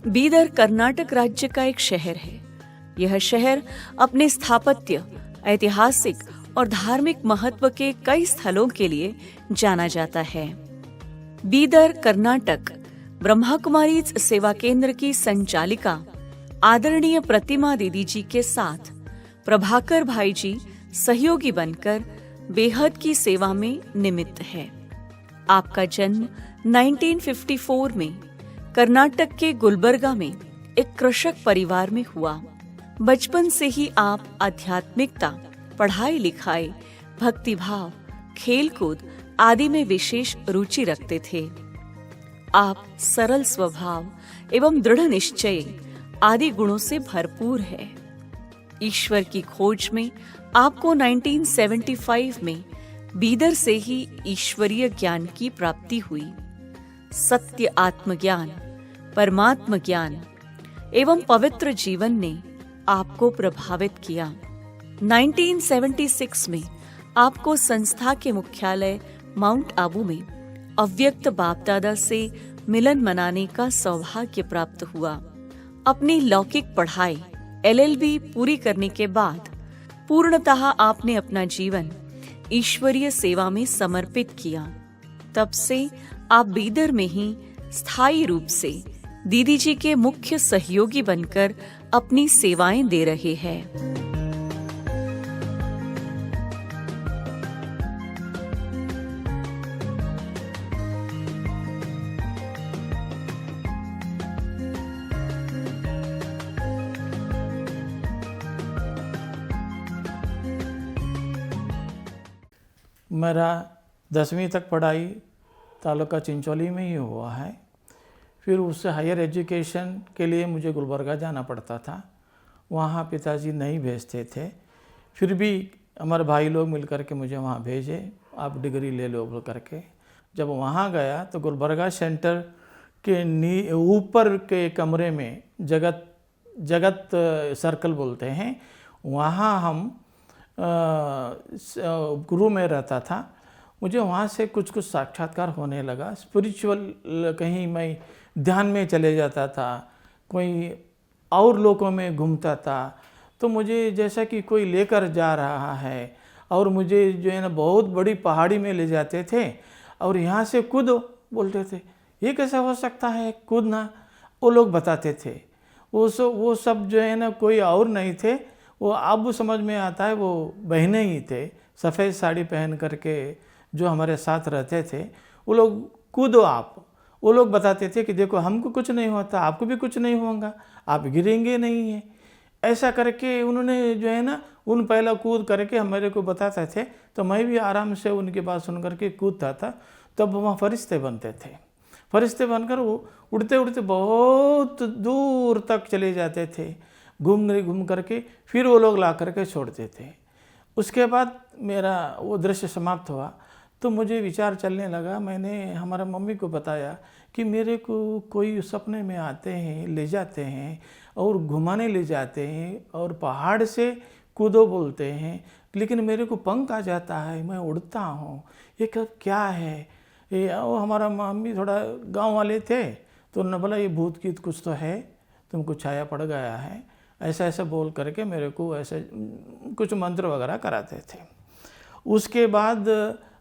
बीदर कर्नाटक राज्य का एक शहर है। यह शहर अपने स्थापत्य, ऐतिहासिक और धार्मिक महत्व के कई स्थलों के लिए जाना जाता है। बीदर कर्नाटक ब्रह्मा कुमारीज सेवा केंद्र की संचालिका आदरणीय प्रतिमा दीदी जी के साथ प्रभाकर भाई जी सहयोगी बनकर बेहद की सेवा में निमित्त है। आपका जन्म 1954 में कर्नाटक के गुलबर्गा में एक कृषक परिवार में हुआ। बचपन से ही आप आध्यात्मिकता, पढ़ाई लिखाई, भक्तिभाव, खेलकूद आदि में विशेष रुचि रखते थे। आप सरल स्वभाव एवं दृढ़ निश्चय आदि गुणों से भरपूर है। ईश्वर की खोज में आपको 1975 में बीदर से ही ईश्वरीय ज्ञान की प्राप्ति हुई। सत्य आत्मज्ञान, परमात्म ज्ञान एवं पवित्र जीवन ने आपको प्रभावित किया। 1976 में आपको संस्था के मुख्यालय माउंट आबू में अव्यक्त बाप दादा से मिलन मनाने का सौभाग्य प्राप्त हुआ। अपनी लौकिक पढ़ाई LLB पूरी करने के बाद पूर्णतः आपने अपना जीवन ईश्वरीय सेवा में समर्पित किया। तब से आप बीदर में ही स्थायी रूप से दीदी जी के मुख्य सहयोगी बनकर अपनी सेवाएं दे रहे हैं। मेरा 10वीं तक पढ़ाई तालुका चिंचोली में ही हुआ है। फिर उससे हायर एजुकेशन के लिए मुझे गुलबर्गा जाना पड़ता था। वहाँ पिताजी नहीं भेजते थे, फिर भी हमारे भाई लोग मिल कर के मुझे वहाँ भेजे, आप डिग्री ले लो बोल करके। जब वहाँ गया तो गुलबर्गा सेंटर के ऊपर के कमरे में जगत सर्कल बोलते हैं, वहाँ हम गुरु में रहता था। मुझे वहाँ से कुछ साक्षात्कार होने लगा। स्पिरिचुअल कहीं मैं ध्यान में चले जाता था, कोई और लोगों में घूमता था, तो मुझे जैसा कि कोई लेकर जा रहा है और मुझे जो है ना बहुत बड़ी पहाड़ी में ले जाते थे और यहाँ से कूदो बोलते थे। ये कैसा हो सकता है कूदना? वो लोग बताते थे। वो सब जो है ना कोई और नहीं थे, वो अब समझ में आता है वो बहनें ही थे, सफ़ेद साड़ी पहन करके जो हमारे साथ रहते थे। वो लोग कूदो आप, वो लोग बताते थे कि देखो हमको कुछ नहीं होता, आपको भी कुछ नहीं होगा, आप गिरेंगे नहीं है। ऐसा करके उन्होंने जो है ना उन पहला कूद करके मेरे को बताते थे, तो मैं भी आराम से उनकी बात सुन करके कूदता था। तब वहाँ फरिश्ते बनते थे। फरिश्ते बनकर वो उड़ते उड़ते बहुत दूर तक चले जाते थे, घूम करके फिर वो लोग ला करके छोड़ते थे। उसके बाद मेरा वो दृश्य समाप्त हुआ तो मुझे विचार चलने लगा। मैंने हमारा मम्मी को बताया कि मेरे को कोई सपने में आते हैं, ले जाते हैं और घुमाने ले जाते हैं और पहाड़ से कूदो बोलते हैं, लेकिन मेरे को पंख आ जाता है, मैं उड़ता हूँ, ये कब क्या है ये? वो हमारा मम्मी थोड़ा गांव वाले थे, तो उन्होंने बोला ये भूत कीत कुछ तो है, तुमको छाया पड़ गया है, ऐसा ऐसा बोल करके मेरे को ऐसे कुछ मंत्र वगैरह कराते थे। उसके बाद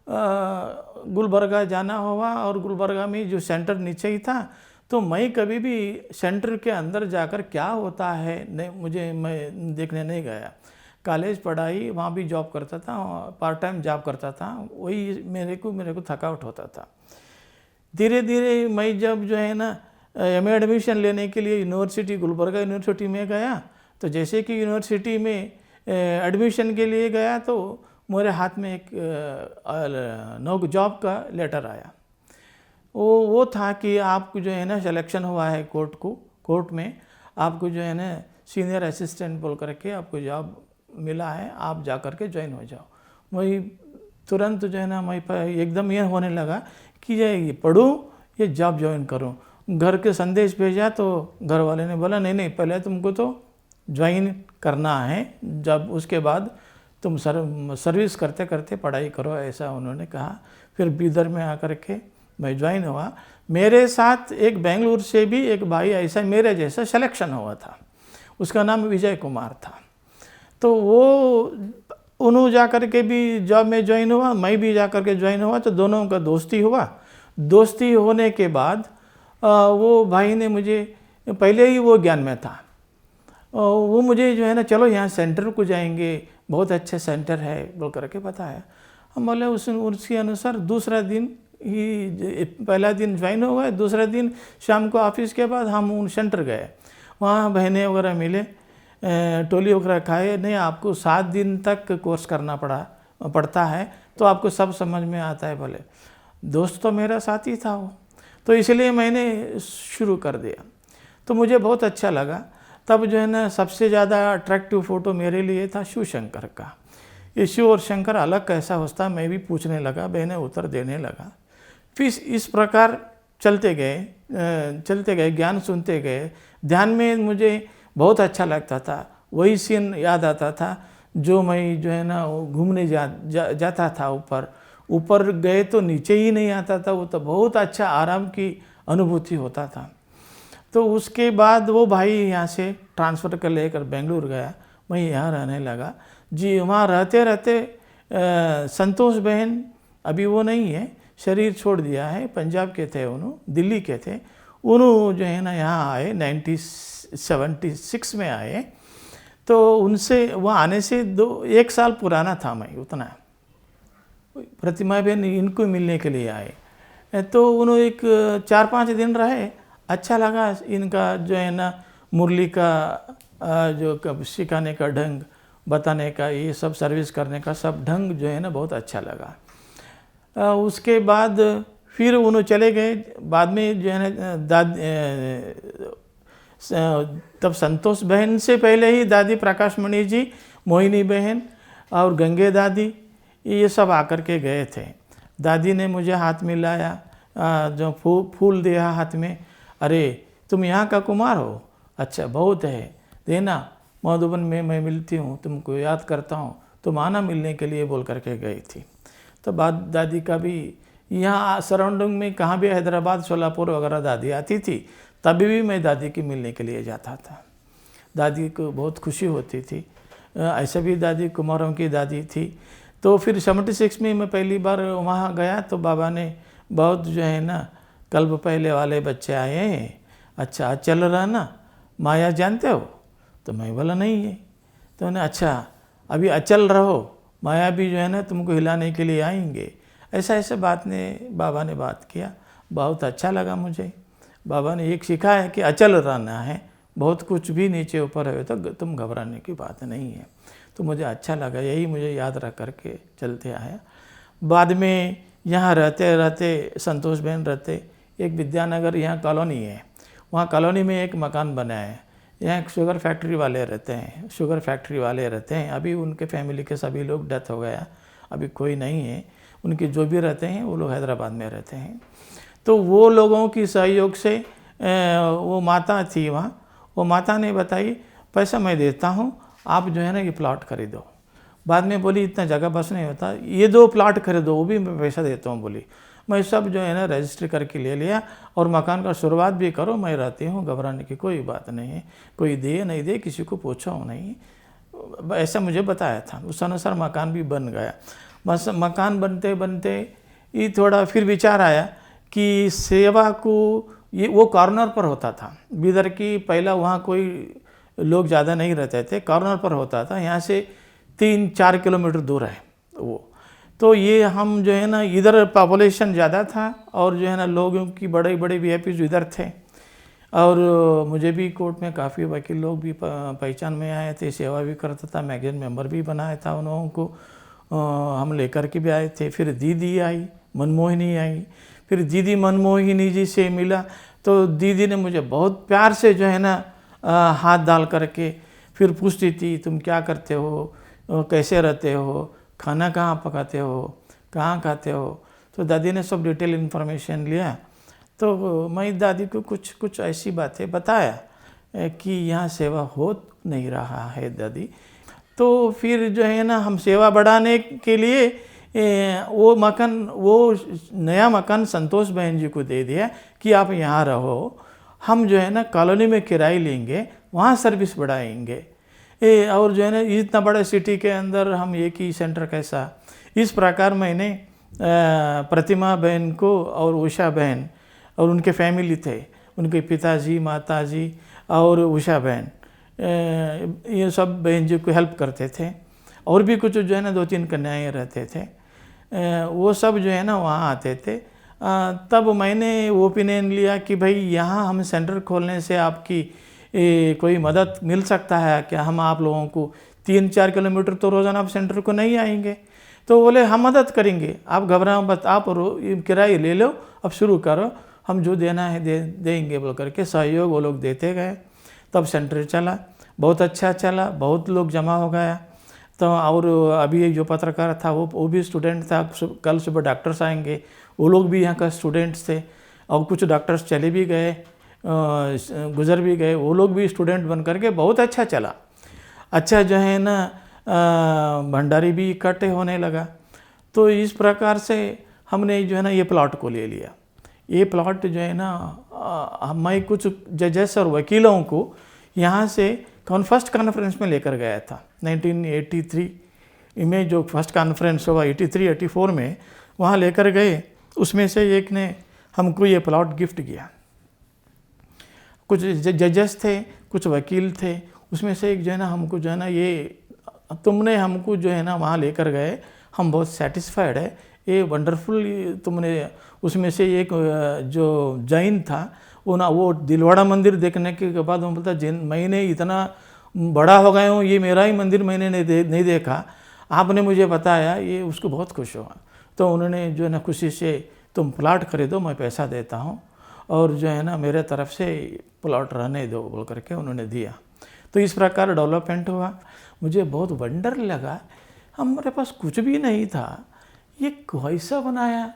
गुलबर्गा जाना हुआ और गुलबर्गा में जो सेंटर नीचे ही था, तो मैं कभी भी सेंटर के अंदर जाकर क्या होता है नहीं, मैं देखने नहीं गया। कॉलेज पढ़ाई, वहाँ भी जॉब करता था, पार्ट टाइम जॉब करता था, वही मेरे को थकावट होता था। धीरे धीरे मैं जब जो है ना एमए एडमिशन लेने के लिए यूनिवर्सिटी गुलबर्गा यूनिवर्सिटी में गया, तो जैसे कि यूनिवर्सिटी में एडमिशन के लिए गया तो मेरे हाथ में एक जॉब का लेटर आया। वो था कि आपको जो है ना सिलेक्शन हुआ है कोर्ट में आपको जो है ना सीनियर असिस्टेंट बोल करके आपको जॉब मिला है, आप जा कर के ज्वाइन हो जाओ। वही तुरंत जो है ना मैं एकदम ये होने लगा कि ये पढ़ूँ ये जॉब ज्वाइन करूँ। घर के संदेश भेजा तो घर वाले ने बोला नहीं पहले तुमको तो ज्वाइन करना है, जब उसके बाद तुम सर्विस करते करते पढ़ाई करो, ऐसा उन्होंने कहा। फिर बीदर में आकर के मैं ज्वाइन हुआ। मेरे साथ एक बेंगलुरु से भी एक भाई ऐसा मेरे जैसा सिलेक्शन हुआ था, उसका नाम विजय कुमार था। तो वो उन्होंने जा कर के भी जॉब में ज्वाइन हुआ, मैं भी जा कर के ज्वाइन हुआ, तो दोनों का दोस्ती हुआ। दोस्ती होने के बाद वो भाई ने मुझे, पहले ही वो ज्ञान में था, वो मुझे जो है ना चलो यहाँ सेंटर को जाएंगे, बहुत अच्छा सेंटर है बोल करके बताया। हम बोले उसके अनुसार दूसरा दिन ही, पहला दिन ज्वाइन हो गए, दूसरा दिन शाम को ऑफिस के बाद हम उन सेंटर गए। वहाँ बहनें वगैरह मिले, टोली वगैरह खाए। नहीं, आपको 7 दिन तक कोर्स करना पड़ता है तो आपको सब समझ में आता है। बोले दोस्त तो मेरा साथी था वो, तो इसलिए मैंने शुरू कर दिया। तो मुझे बहुत अच्छा लगा। तब जो है ना सबसे ज़्यादा अट्रैक्टिव फ़ोटो मेरे लिए था शिव शंकर का। ये शिव और शंकर अलग कैसा होता, मैं भी पूछने लगा, बहनें उत्तर देने लगा। फिर इस प्रकार चलते गए, ज्ञान सुनते गए। ध्यान में मुझे बहुत अच्छा लगता था, वही सीन याद आता था जो मैं जो है ना घूमने जाता था। ऊपर गए तो नीचे ही नहीं आता था, वो तो बहुत अच्छा आराम की अनुभूति होता था। तो उसके बाद वो भाई यहाँ से ट्रांसफ़र कर लेकर बेंगलुरु गया, मैं यहाँ रहने लगा जी। वहाँ रहते रहते संतोष बहन, अभी वो नहीं है, शरीर छोड़ दिया है, पंजाब के थे उन्होंने, दिल्ली के थे। उन्होंने जो है ना यहाँ आए 1976 में आए। तो उनसे वहाँ आने से 1 साल पुराना था मैं, उतना। प्रतिमा बहन इनको मिलने के लिए आए। तो उन्होंने एक 4-5 दिन रहे, अच्छा लगा इनका जो है ना मुरली का जो सिखाने का ढंग, बताने का, ये सब सर्विस करने का सब ढंग जो है ना बहुत अच्छा लगा। उसके बाद फिर उन्होंने चले गए। बाद में जो है ना तब संतोष बहन से पहले ही दादी प्रकाशमणि जी, मोहिनी बहन और गंगे दादी, ये सब आकर के गए थे। दादी ने मुझे हाथ मिलाया, जो फूल दिया हाथ में। अरे तुम यहाँ का कुमार हो, अच्छा बहुत है, देना, मधुबन में मैं मिलती हूँ, तुमको याद करता हूँ, तुम आना मिलने के लिए बोल करके गई थी। तो बाद दादी का भी यहाँ सराउंडिंग में कहाँ भी हैदराबाद, सोलापुर वगैरह दादी आती थी, तभी भी मैं दादी की मिलने के लिए जाता था। दादी को बहुत खुशी होती थी। ऐसे भी दादी कुमारों की दादी थी। तो फिर 76 में मैं पहली बार वहाँ गया तो बाबा ने बहुत जो है ना, कल्ब पहले वाले बच्चे आए हैं, अच्छा चल रहा ना, माया जानते हो? तो मैं बोला नहीं है। तो उन्हें अच्छा अभी अचल रहो, माया भी जो है ना तुमको हिलाने के लिए आएंगे। ऐसा बाबा ने बात किया, बहुत अच्छा लगा मुझे। बाबा ने एक सिखाया कि अचल रहना है, बहुत कुछ भी नीचे ऊपर है तो तुम घबराने की बात नहीं है। तो मुझे अच्छा लगा, यही मुझे याद रख करके चलते आया। बाद में यहाँ रहते रहते संतोष बहन रहते, एक विद्यानगर यहाँ कॉलोनी है, वहाँ कॉलोनी में एक मकान बना है। यहाँ एक शुगर फैक्ट्री वाले रहते हैं। अभी उनके फैमिली के सभी लोग डेथ हो गया, अभी कोई नहीं है। उनके जो भी रहते हैं वो लोग हैदराबाद में रहते हैं। तो वो लोगों की सहयोग से वो माता थी वहाँ, वो माता ने बताई पैसा मैं देता हूँ, आप जो है ना ये प्लॉट खरीदो। बाद में बोली इतना जगह बस नहीं होता, ये 2 प्लॉट खरीदो, वो भी मैं पैसा देता हूँ बोली। मैं सब जो है ना रजिस्ट्री करके ले लिया और मकान का शुरुआत भी करो, मैं रहती हूँ, घबराने की कोई बात नहीं है, कोई दे नहीं दे किसी को पूछो नहीं, ऐसा मुझे बताया था। उस अनुसार मकान भी बन गया। बस मकान बनते बनते ये थोड़ा फिर विचार आया कि सेवा को, ये वो कॉर्नर पर होता था बीदर की, पहला वहाँ कोई लोग ज़्यादा नहीं रहते थे, कॉर्नर पर होता था, यहाँ से 3-4 किलोमीटर दूर है वो। तो ये हम जो है ना इधर पॉपुलेशन ज़्यादा था और जो है ना लोगों की बड़े वीआईपी इधर थे। और मुझे भी कोर्ट में काफ़ी वकील लोग भी पहचान में आए थे, सेवा भी करता था, मैगजीन मेंबर भी बनाया था उन लोगों को, हम लेकर के भी आए थे। फिर दीदी आई, मनमोहिनी आई, फिर दीदी मनमोहिनी जी से मिला तो दीदी ने मुझे बहुत प्यार से जो है ना हाथ डाल करके फिर पूछती थी तुम क्या करते हो, कैसे रहते हो, खाना कहाँ पकाते हो, कहाँ खाते हो। तो दादी ने सब डिटेल इन्फॉर्मेशन लिया। तो मैं दादी को कुछ ऐसी बातें बताया कि यहाँ सेवा हो नहीं रहा है दादी। तो फिर जो है ना हम सेवा बढ़ाने के लिए वो मकान, वो नया मकान संतोष बहन जी को दे दिया कि आप यहाँ रहो, हम जो है ना कॉलोनी में किराए लेंगे, वहाँ सर्विस बढ़ाएंगे। और जो है ना इतना बड़ा सिटी के अंदर हम एक ही सेंटर कैसा। इस प्रकार मैंने प्रतिमा बहन को और उषा बहन और उनके फैमिली थे, उनके पिताजी, माताजी और उषा बहन, ये सब बहन जी को हेल्प करते थे। और भी कुछ जो है ना 2-3 कन्याएँ रहते थे, वो सब जो है ना वहाँ आते थे। तब मैंने ओपिनियन लिया कि भाई यहाँ हम सेंटर खोलने से आपकी कोई मदद मिल सकता है क्या। हम आप लोगों को 3-4 किलोमीटर तो रोज़ाना आप सेंटर को नहीं आएंगे। तो बोले हम मदद करेंगे, आप घबराओ मत, आप किराए ले लो, अब शुरू करो, हम जो देना है देंगे बोल करके सहयोग वो लोग देते गए। तब सेंटर चला, बहुत अच्छा चला, बहुत लोग जमा हो गया। तो और अभी जो पत्रकार था वो भी स्टूडेंट था। कल सुबह डॉक्टर्स आएंगे, वो लोग भी यहाँ का स्टूडेंट्स थे। और कुछ डॉक्टर्स चले भी गए, गुजर भी गए, वो लोग भी स्टूडेंट बन करके बहुत अच्छा चला। अच्छा जो है ना भंडारी भी इकट्ठे होने लगा। तो इस प्रकार से हमने जो है ना ये प्लॉट को ले लिया। ये प्लॉट जो है ना मैं कुछ जजेस और वकीलों को यहाँ से फर्स्ट कॉन्फ्रेंस में लेकर गया था 1983 में। जो फर्स्ट कॉन्फ्रेंस हुआ 83-84 में, वहाँ लेकर गए। उसमें से एक ने हमको ये प्लॉट गिफ्ट किया। कुछ जजेस थे, कुछ वकील थे, उसमें से एक जो है ना हमको जो है ना ये तुमने हमको जो है ना वहाँ लेकर गए, हम बहुत सेटिस्फाइड है, ये वंडरफुल तुमने। उसमें से एक जो जैन था वो दिलवाड़ा मंदिर देखने के बाद वो बोलता मैंने इतना बड़ा हो गया हूँ, ये मेरा ही मंदिर मैंने नहीं देखा, आपने मुझे बताया, ये उसको बहुत खुश हुआ। तो उन्होंने जो है ना खुशी से तुम प्लॉट खरीदो, मैं पैसा देता हूँ और जो है ना मेरे तरफ से प्लॉट रहने दो बोल करके उन्होंने दिया। तो इस प्रकार डेवलपमेंट हुआ। मुझे बहुत वंडर लगा, हमारे पास कुछ भी नहीं था, ये कैसा बनाया।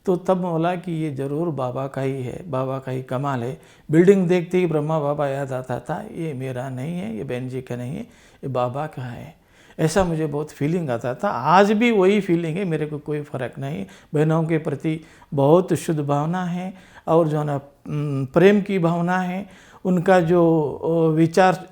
तो तब बोला कि ये ज़रूर बाबा का ही है, बाबा का ही कमाल है। बिल्डिंग देखते ही ब्रह्मा बाबा याद आता था, ये मेरा नहीं है, ये बहन जी का नहीं है, ये बाबा का है। ऐसा मुझे बहुत फीलिंग आता था। आज भी वही फीलिंग है, मेरे को कोई फ़र्क नहीं। बहनों के प्रति बहुत शुद्ध भावना है और जो है ना प्रेम की भावना है। उनका जो विचार,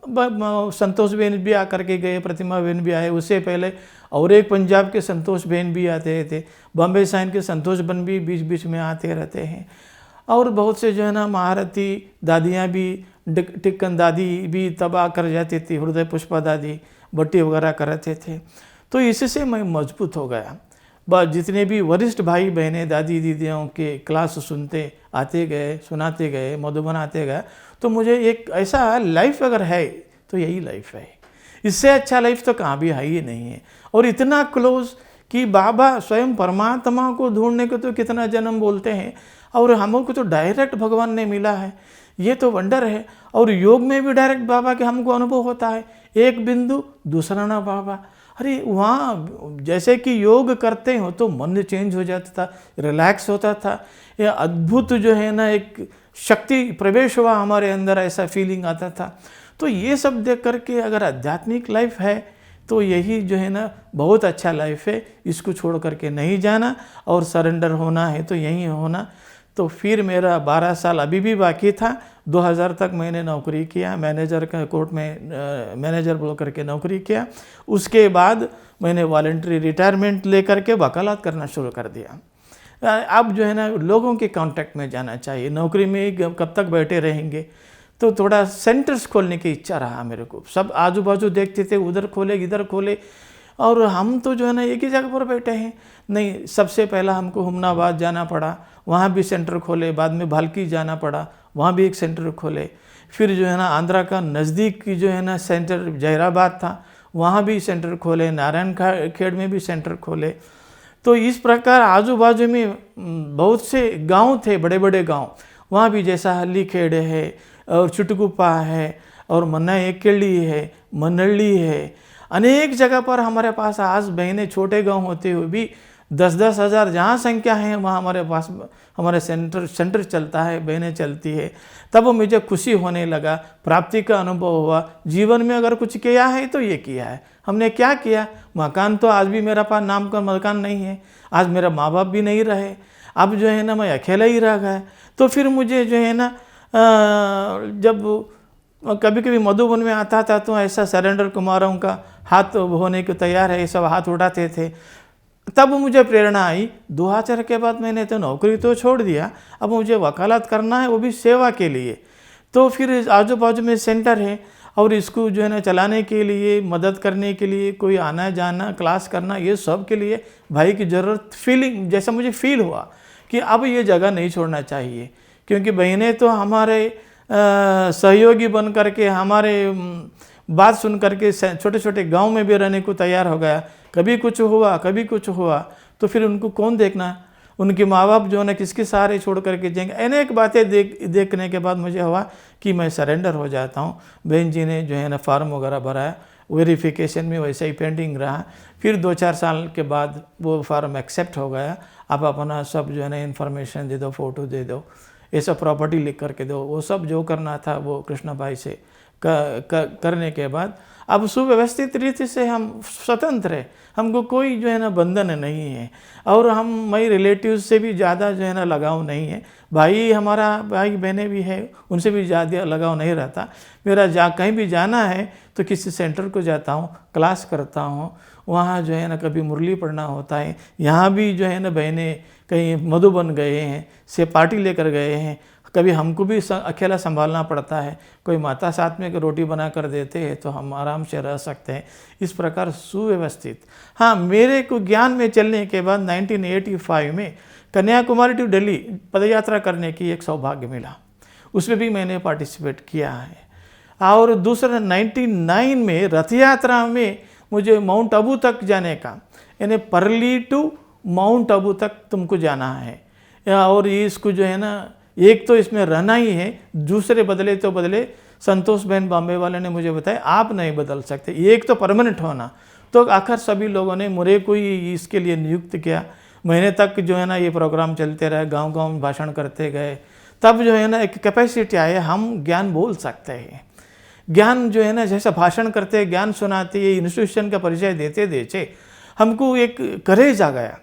संतोष बहन भी आकर के गए, प्रतिमा बहन भी आए, उससे पहले और एक पंजाब के संतोष बहन भी आते थे, बॉम्बे साइन के संतोष बहन भी बीच बीच में आते रहते हैं। और बहुत से जो है ना महारथी दादियाँ भी, टिक्कन दादी भी तब आकर जाती थी, हृदय पुष्पा दादी बट्टी वगैरह करते थे। तो इससे मैं मजबूत हो गया। जितने भी वरिष्ठ भाई बहनें दादी दीदियों के क्लास सुनते आते गए, सुनाते गए, मधुबन आते गए, तो मुझे एक ऐसा लाइफ अगर है तो यही लाइफ है। इससे अच्छा लाइफ तो कहाँ भी है ही नहीं है। और इतना क्लोज कि बाबा स्वयं परमात्मा को ढूंढने को तो कितना जन्म बोलते हैं, और हमको तो डायरेक्ट भगवान ने मिला है, ये तो वंडर है। और योग में भी डायरेक्ट बाबा के हमको अनुभव होता है, एक बिंदु दूसरा ना बाबा। अरे वहाँ जैसे कि योग करते हो तो मन चेंज हो जाता था, रिलैक्स होता था। ये अद्भुत जो है ना एक शक्ति प्रवेश हुआ हमारे अंदर, ऐसा फीलिंग आता था। तो ये सब देख करके अगर आध्यात्मिक लाइफ है तो यही जो है ना बहुत अच्छा लाइफ है। इसको छोड़ करके नहीं जाना और सरेंडर होना है तो यही होना। तो फिर मेरा 12 साल अभी भी बाकी था। 2000 तक मैंने नौकरी किया, मैनेजर का कोर्ट में मैनेजर बोल करके नौकरी किया। उसके बाद मैंने वॉलंटरी रिटायरमेंट लेकर के वकालत करना शुरू कर दिया। अब जो है ना लोगों के कांटेक्ट में जाना चाहिए, नौकरी में कब तक बैठे रहेंगे। तो थोड़ा सेंटर्स खोलने की इच्छा रहा मेरे को। सब आजू बाजू देखते थे, उधर खोले इधर खोले, और हम तो जो है ना एक ही जगह पर बैठे हैं। नहीं, सबसे पहला हमको हुमनाबाद जाना पड़ा, वहाँ भी सेंटर खोले। बाद में भालकी जाना पड़ा, वहाँ भी एक सेंटर खोले। फिर जो है ना आंध्रा का नज़दीक की जो है ना सेंटर जहीराबाद था, वहाँ भी सेंटर खोले। नारायण खेड़ में भी सेंटर खोले। तो इस प्रकार आजू बाजू में बहुत से गांव थे, बड़े बड़े गांव, वहाँ भी जैसा हल्ली खेड़ है और चुटकुप्पा है और मन्ना एकेली है, मनल्ली है, अनेक जगह पर हमारे पास आज बहनें छोटे गांव होते हुए भी 10-10 हज़ार जहाँ संख्या है वहाँ हमारे पास हमारे सेंटर चलता है, बहनें चलती है। तब मुझे खुशी होने लगा, प्राप्ति का अनुभव हुआ। जीवन में अगर कुछ किया है तो ये किया है। हमने क्या किया? मकान तो आज भी मेरा पास नाम का मकान नहीं है, आज मेरा माँ बाप भी नहीं रहे, अब जो है ना मैं अकेला ही रह गया। तो फिर मुझे जो है ना जब कभी कभी मधुबन में आता था तो ऐसा सरेंडर कुमारों का हाथ होने को तैयार है, ये सब हाथ उठाते थे। तब मुझे प्रेरणा आई। 2000 के बाद मैंने तो नौकरी तो छोड़ दिया, अब मुझे वकालत करना है, वो भी सेवा के लिए। तो फिर आजू बाजू में सेंटर है और इसको जो है ना चलाने के लिए, मदद करने के लिए, कोई आना जाना, क्लास करना, ये सब के लिए भाई की ज़रूरत फीलिंग जैसा मुझे फील हुआ कि अब ये जगह नहीं छोड़ना चाहिए। क्योंकि बहनें तो हमारे सहयोगी बन करके, हमारे बात सुन करके छोटे छोटे गांव में भी रहने को तैयार हो गया। कभी कुछ हुआ तो फिर उनको कौन देखना? उनके माँ बाप जो है ना किसके सहारे छोड़ करके जाएंगे। अनेक बातें देखने के बाद मुझे हुआ कि मैं सरेंडर हो जाता हूँ। बहन जी ने जो है ना फार्म वगैरह भराया, वेरिफिकेशन में वैसे ही पेंडिंग रहा। फिर 2-4 साल के बाद वो फार्म एक्सेप्ट हो गया। आप अपना सब जो है ना इन्फॉर्मेशन दे दो, फ़ोटो दे दो, ये सब प्रॉपर्टी लिख करके दो, वो सब जो करना था वो कृष्णा भाई से करने के बाद अब सुव्यवस्थित रीति से हम स्वतंत्र है, हमको कोई जो है ना बंधन नहीं है। और हम मई रिलेटिव्स से भी ज़्यादा जो है ना लगाव नहीं है। भाई हमारा भाई बहनें भी है, उनसे भी ज़्यादा लगाव नहीं रहता। मेरा कहीं भी जाना है तो किसी सेंटर को जाता हूँ, क्लास करता हूँ, वहाँ जो है ना कभी मुरली पढ़ना होता है। यहाँ भी जो है ना बहनें कहीं मधुबन गए हैं, से पार्टी लेकर गए हैं, कभी हमको भी अकेला संभालना पड़ता है, कोई माता साथ में रोटी बना कर देते हैं तो हम आराम से रह सकते हैं। इस प्रकार सुव्यवस्थित। हाँ, मेरे को ज्ञान में चलने के बाद 1985 में कन्याकुमारी टू दिल्ली पदयात्रा करने की एक सौभाग्य मिला, उसमें भी मैंने पार्टिसिपेट किया है। और दूसरा 99 में रथ यात्रा में मुझे माउंट आबू तक जाने का, यानी परली टू माउंट आबू तक तुमको जाना है। और इसको जो है ना एक तो इसमें रहना ही है, दूसरे बदले तो बदले संतोष बहन बॉम्बे वाले ने मुझे बताया आप नहीं बदल सकते, एक तो परमानेंट होना। तो आखिर सभी लोगों ने मुझे कोई इसके लिए नियुक्त किया। महीने तक जो है ना ये प्रोग्राम चलते रहे, गांव-गांव में भाषण करते गए। तब जो है ना एक कैपेसिटी आए, हम ज्ञान बोल सकते हैं। ज्ञान जो है ना जैसा भाषण करते, ज्ञान सुनाते, इंस्टीट्यूशन का परिचय देते देते हमको एक करेज आ गया,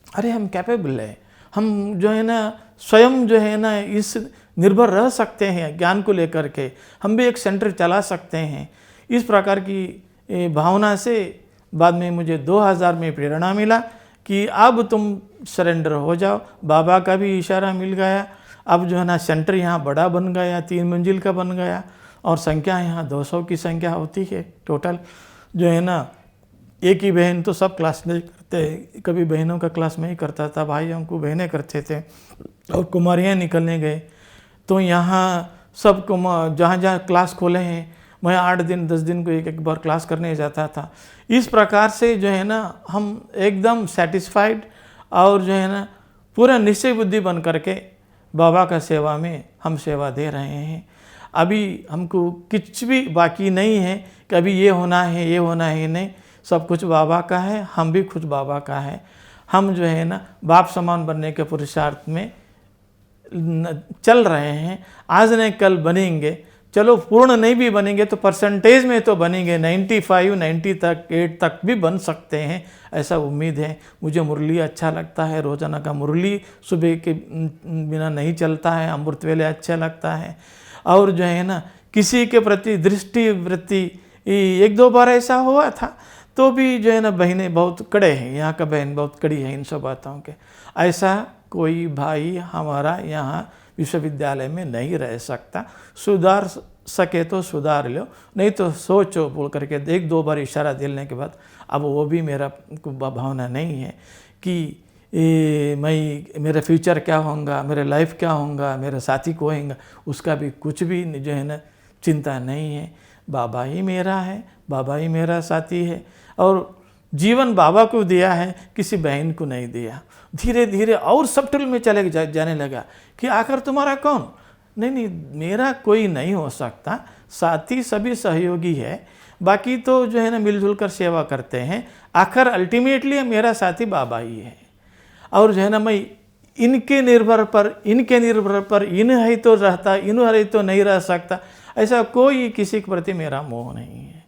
अरे हम कैपेबल है, हम जो है ना स्वयं जो है ना इस निर्भर रह सकते हैं ज्ञान को लेकर के, हम भी एक सेंटर चला सकते हैं। इस प्रकार की भावना से बाद में मुझे 2000 में प्रेरणा मिला कि अब तुम सरेंडर हो जाओ। बाबा का भी इशारा मिल गया। अब जो है ना सेंटर यहाँ बड़ा बन गया, 3 मंजिल का बन गया और संख्या यहाँ 200 की संख्या होती है टोटल। जो है ना एक ही बहन तो सब क्लास नहीं करते, कभी बहनों का क्लास में ही करता था, भाइयों को बहनें करते थे। और कुमारियाँ निकलने गए तो यहाँ सब जहाँ जहाँ क्लास खोले हैं मैं 8 दिन 10 दिन को एक बार क्लास करने जाता था। इस प्रकार से जो है ना हम एकदम सेटिस्फाइड और जो है ना पूरा निश्चय बुद्धि बन करके बाबा का सेवा में हम सेवा दे रहे हैं। अभी हमको कुछ भी बाकी नहीं है कि अभी ये होना है, ये होना है, नहीं, सब कुछ बाबा का है, हम भी खुद बाबा का है। हम जो है ना बाप समान बनने के पुरुषार्थ में चल रहे हैं। आज नहीं कल बनेंगे, चलो पूर्ण नहीं भी बनेंगे तो परसेंटेज में तो बनेंगे, 95 90 तक 8 तक भी बन सकते हैं, ऐसा उम्मीद है। मुझे मुरली अच्छा लगता है, रोजाना का मुरली सुबह के बिना नहीं चलता है, अमृत वेले अच्छा लगता है। और जो है ना किसी के प्रति दृष्टि वृत्ति 1-2 बार ऐसा हुआ था तो भी जो है ना बहनें बहुत कड़े हैं, यहाँ का बहन बहुत कड़ी है इन सब बातों के। ऐसा कोई भाई हमारा यहाँ विश्वविद्यालय में नहीं रह सकता। सुधार सके तो सुधार लो, नहीं तो सोचो बोल करके 1-2 बार इशारा देने के बाद अब वो भी मेरा भावना नहीं है कि मेरा फ्यूचर क्या होगा, मेरा लाइफ क्या होगा, मेरा साथी को होगा, उसका भी कुछ भी जो है ना चिंता नहीं है। बाबा ही मेरा है, बाबा ही मेरा साथी है और जीवन बाबा को दिया है, किसी बहन को नहीं दिया। धीरे धीरे और सबटल में चले जाने लगा कि आखिर तुम्हारा कौन, नहीं नहीं, मेरा कोई नहीं हो सकता, साथी सभी सहयोगी है, बाकी तो जो है ना मिलजुल कर सेवा करते हैं। आखिर अल्टीमेटली मेरा साथी बाबा ही है। और जो है ना मैं इनके निर्भर पर इन है तो रहता, इन है तो नहीं रह सकता, ऐसा कोई किसी के प्रति मेरा मोह नहीं है।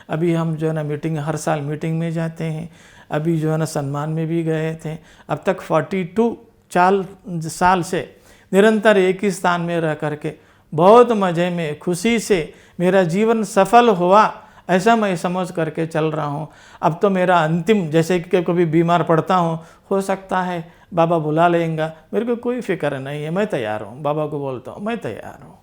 अभी हम जो है ना मीटिंग, हर साल मीटिंग में जाते हैं, अभी जो है ना सम्मान में भी गए थे। अब तक 42 साल से निरंतर एक ही स्थान में रह करके बहुत मज़े में खुशी से मेरा जीवन सफल हुआ, ऐसा मैं समझ करके चल रहा हूँ। अब तो मेरा अंतिम, जैसे कि कभी बीमार पड़ता हूँ, हो सकता है बाबा बुला लेंगे, मेरे को कोई फिक्र नहीं है, मैं तैयार हूँ। बाबा को बोलता हूँ मैं तैयार हूँ,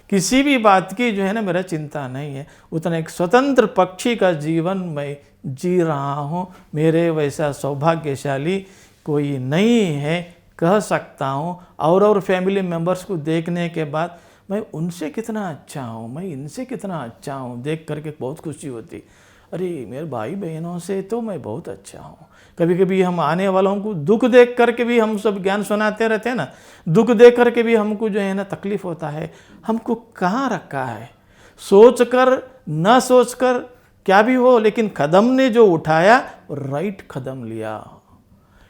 किसी भी बात की जो है ना मेरा चिंता नहीं है। उतना एक स्वतंत्र पक्षी का जीवन मैं जी रहा हूँ। मेरे वैसा सौभाग्यशाली कोई नहीं है, कह सकता हूँ। और फैमिली मेम्बर्स को देखने के बाद मैं उनसे कितना अच्छा हूँ, मैं इनसे कितना अच्छा हूँ, देख करके बहुत खुशी होती। अरे मेरे भाई बहनों से तो मैं बहुत अच्छा हूँ। कभी कभी हम आने वालों को दुख देख करके भी, हम सब ज्ञान सुनाते रहते हैं ना, दुख देख करके भी हमको जो है ना तकलीफ होता है। हमको कहाँ रखा है, सोच कर न सोच कर क्या भी हो, लेकिन कदम ने जो उठाया राइट कदम लिया।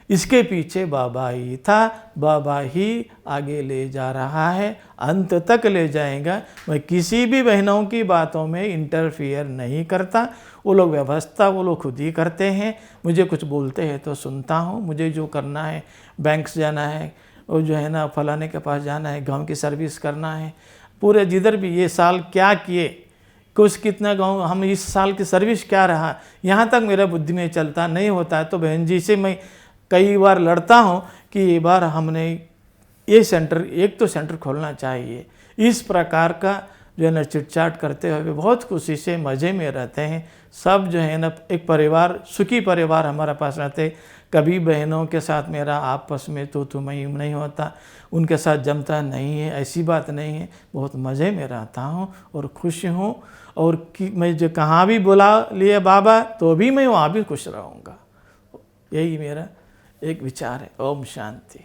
इसके पीछे बाबा ही था, बाबा ही आगे ले जा रहा है, अंत तक ले जाएगा। मैं किसी भी बहनों की बातों में इंटरफियर नहीं करता, वो लोग व्यवस्था वो लोग खुद ही करते हैं। मुझे कुछ बोलते हैं तो सुनता हूँ, मुझे जो करना है, बैंक से जाना है, और जो है ना फलाने के पास जाना है, गांव की सर्विस करना है, पूरे जिधर भी ये साल क्या किए, कुछ कितना गांव, हम इस साल की सर्विस क्या रहा, यहाँ तक मेरा बुद्धि में चलता नहीं होता है। तो बहन जी से मैं कई बार लड़ता हूँ कि ये बार हमने ये सेंटर, एक तो सेंटर खोलना चाहिए। इस प्रकार का जो है ना चिटचाट करते हुए बहुत खुशी से मज़े में रहते हैं सब। जो है ना एक परिवार, सुखी परिवार हमारे पास रहते। कभी बहनों के साथ मेरा आपस में तो मैं नहीं होता, उनके साथ जमता नहीं है, ऐसी बात नहीं है। बहुत मज़े में रहता हूँ और खुश हूँ। और कि मैं जो कहाँ भी बुला लिए बाबा, तो भी मैं वहाँ भी खुश रहूँगा। यही मेरा एक विचार है। ओम शांति।